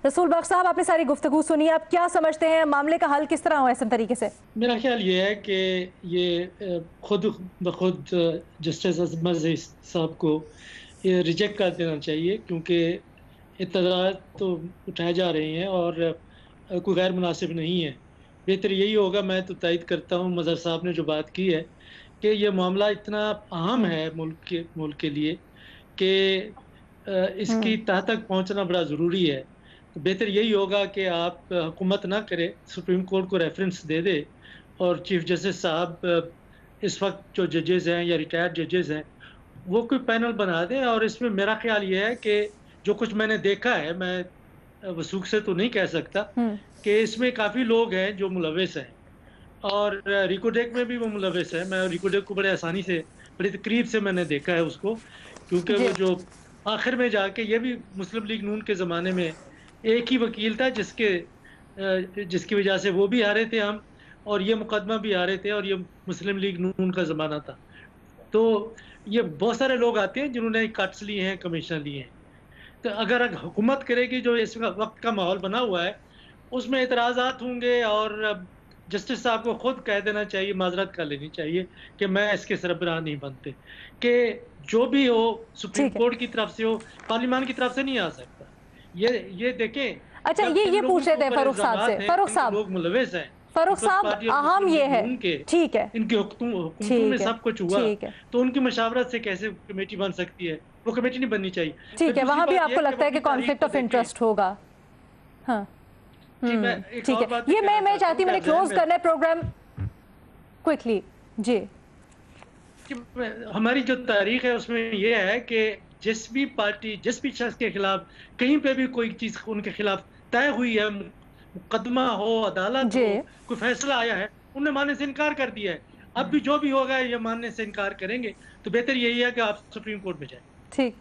रसूल बख्श साहब, आपने सारी गुफ्तगू सुनी, आप क्या समझते हैं मामले का हल किस तरह हो ऐसे तरीके से? मेरा ख्याल ये है कि ये खुद ब खुद जस्टिस अजमत अज़ीज़ साहब को ये रिजेक्ट कर देना चाहिए, क्योंकि इत्तराज़ात तो उठाए जा रहे हैं और कोई गैर मुनासिब नहीं है। बेहतर यही होगा, मैं तो तायद करता हूँ मज़हर साहब ने जो बात की है कि ये मामला इतना अहम हम्म। है मुल्क के लिए कि इसकी हम्म। तह तक पहुँचना बड़ा ज़रूरी है। तो बेहतर यही होगा कि आप हुकूमत ना करे, सुप्रीम कोर्ट को रेफ़रेंस दे दे और चीफ जस्टिस साहब इस वक़्त जो जजेज़ हैं या रिटायर्ड जजेज़ हैं, वो कोई पैनल बना दें। और इसमें मेरा ख्याल ये है कि जो कुछ मैंने देखा है, मैं वसूख से तो नहीं कह सकता हम्म। कि इसमें काफ़ी लोग हैं जो मुलव्विस हैं और रिकोडेक में भी वो मुलव्विस है। मैं रिकोडेक को बड़े आसानी से, बड़े करीब से मैंने देखा है उसको, क्योंकि जी। वो जो आखिर में जाके, ये भी मुस्लिम लीग नून के ज़माने में एक ही वकील था जिसकी वजह से वो भी हारे थे हम, और ये मुकदमा भी हारे थे, और ये मुस्लिम लीग नून का ज़माना था। तो ये बहुत सारे लोग आते हैं जिन्होंने कट्स लिए हैं, कमीशन लिए हैं। तो अगर हुकूमत करेगी, जो इस वक़्त का माहौल बना हुआ है, उसमें इतराज़ात होंगे और जस्टिस साहब को खुद कह देना चाहिए, माज़रत कर लेनी चाहिए कि मैं इसके सरबराह नहीं बनते, कि जो भी हो सुप्रीम ठीक है। कोर्ट की तरफ से हो, पार्लियामान की तरफ से नहीं आ सकता। ये देखें, अच्छा, जब जिन ये लोगों पूछ के रहे थे ऊपर फारूक साहब से। इल्ज़ामात हैं फारूक कि साहब, लोग मुलविस हैं, फारूक पीपल्स साहब, पार्टी ऑफ अहम मुस्लिम ये लीग है। नून के, ठीक है। इनकी हुकूमतों में ठीक है। सब कुछ हुआ, ठीक है। तो उनकी मशावरत से कैसे कमेटी बन सकती है? वो कमेटी नहीं बननी चाहिए। फिर ठीक है, दूसरी वहां भी बात ये आपको है कि अब लगता है अपनी कि तारीख कॉन्फ्लिक्ट को ऑफ देखें। इंटरेस्ट होगा? हाँ। जी, मैं एक ठीक और है, बात भी ये कहना मैं चाहता हूँ चाहती कि हूँ, मैंने आप ज़हन क्लोज में करना है प्रोग्राम क्विकली। जी। कि हमारी जो तारीख है उसमें ये है कि जिस भी पार्टी, जिस भी शख्स के खिलाफ कहीं पे भी कोई चीज़ उनके खिलाफ तय हुई है, मुकदमा हो, अदालत जी। हो, कोई फैसला आया है, उन्होंने मानने से इनकार कर दिया है। अब भी जो भी होगा ये मानने से इनकार करेंगे, तो बेहतर यही है कि आप सुप्रीम कोर्ट में जाएँ। ठीक।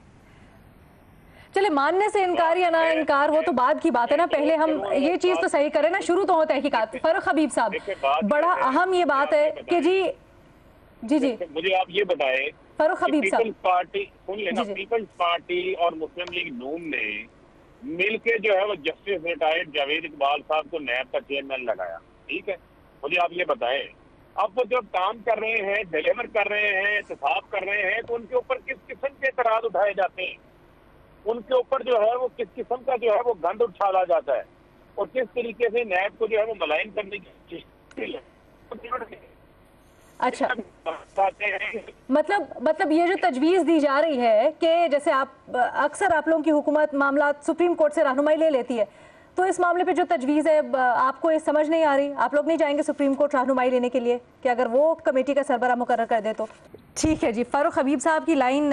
चलिए, मानने से इनकार या ना इनकार वो तो बाद की बात है ना, पहले हम ये चीज तो सही करें ना, शुरू तो हो तहकीकात। फारूक हबीब साहब, देखिए, बात बड़ा यह है अहम ये मुझे बात आप है ये कि बताएं, जी। जी जी। मुझे आप ये बताएं फारूक कि हबीब साहब। पीपल्स पार्टी, सुन लेना, जी जी। पीपल्स पार्टी और मुस्लिम लीग नून ने मिलके जो है वो जस्टिस रिटायर्ड जावेद इकबाल साहब को नैब का चेयरमैन लगाया। ठीक है, मुझे आप ये बताएं, अब वो जब काम कर रहे हैं, डिलीवर कर रहे हैं, एहतसाब कर रहे हैं, तो उनके ऊपर किस किस्म के एतराज उठाए जाते हैं? उनके ऊपर जो है वो किस किस्म का जो है वो गंद उछाला जाता है, और किस तरीके से नैब को जो है वो मलाइन करने की कोशिश। अच्छा, मतलब ये जो तजवीज़ दी जा रही है कि जैसे आप अक्सर आप लोगों की हुकूमत मामला सुप्रीम कोर्ट से रहनुमाई ले लेती है, तो इस मामले पे जो तजवीज़ है आपको ये समझ नहीं आ रही? आप लोग नहीं जाएंगे सुप्रीम कोर्ट रहनुमाई लेने के लिए कि अगर वो कमेटी का सरबराह मुकर्रर कर दे तो? ठीक है जी, फारूक हबीब साहब की लाइन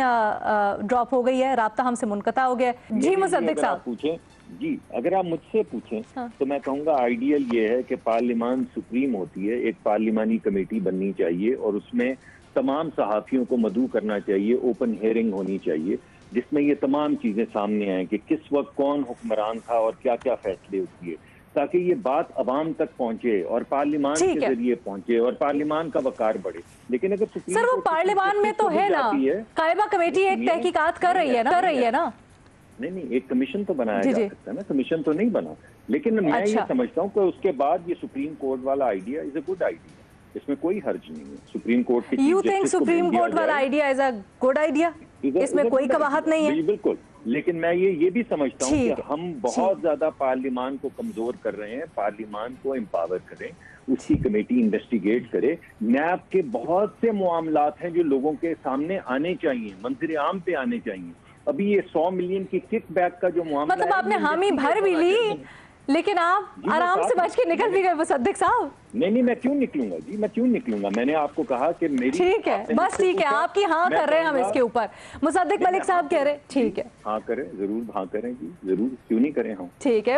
ड्रॉप हो गई है, राब्ता हमसे मुनक़ता हो गया। जी मुसद्दिक साहब पूछें जी, अगर आप मुझसे पूछें हाँ। तो मैं कहूँगा आइडियल ये है कि पार्लियामान सुप्रीम होती है, एक पार्लियामानी कमेटी बननी चाहिए और उसमें तमाम सहाफ़ियों को मदऊ करना चाहिए, ओपन हियरिंग होनी चाहिए जिसमें ये तमाम चीज़ें सामने आएँ कि किस वक्त कौन हुक्मरान था और क्या क्या फैसले किए, ताकि ये बात अवाम तक पहुंचे और पार्लियामान के जरिए पहुंचे और पार्लियामान का वकार बढ़े। लेकिन अगर सुप्रीम सर वो पार्लियामान में तो है ना, कायबा कमेटी एक तहकीकात कर रही है ना? नहीं, एक कमीशन तो बनाया जा सकता है ना, कमीशन तो नहीं बना। लेकिन मैं ये समझता हूँ कि उसके बाद ये सुप्रीम कोर्ट वाला idea is a good idea, इसमें कोई हर्ज नहीं है। सुप्रीम कोर्ट के यू थिंक सुप्रीम कोर्ट वाला idea is a good idea? इसमें कोई कवाहत नहीं है। बिल्कुल, लेकिन मैं ये भी समझता हूँ कि हम बहुत ज्यादा पार्लियामान को कमजोर कर रहे हैं। पार्लियामान को एम्पावर करें, उसकी कमेटी इन्वेस्टिगेट करे। नैब के बहुत से मामलात हैं जो लोगों के सामने आने चाहिए, मंजर आम पे आने चाहिए। अभी ये 100 मिलियन की किक बैक का जो मामला, मतलब आपने हामी भर भी ली, लेकिन आप आराम से बच के निकल भी गए मुसद्दिक साहब। नहीं, मैं क्यों निकलूंगा जी, मैं क्यों निकलूंगा? मैंने आपको कहा कि मेरी, ठीक है, बस ठीक है, आपकी हाँ कर रहे हैं हम इसके ऊपर। मुसद्दिक मलिक साहब कह रहे, ठीक है, हाँ करें, जरूर हाँ करें जी, जरूर, क्यों नहीं करें हम। ठीक है।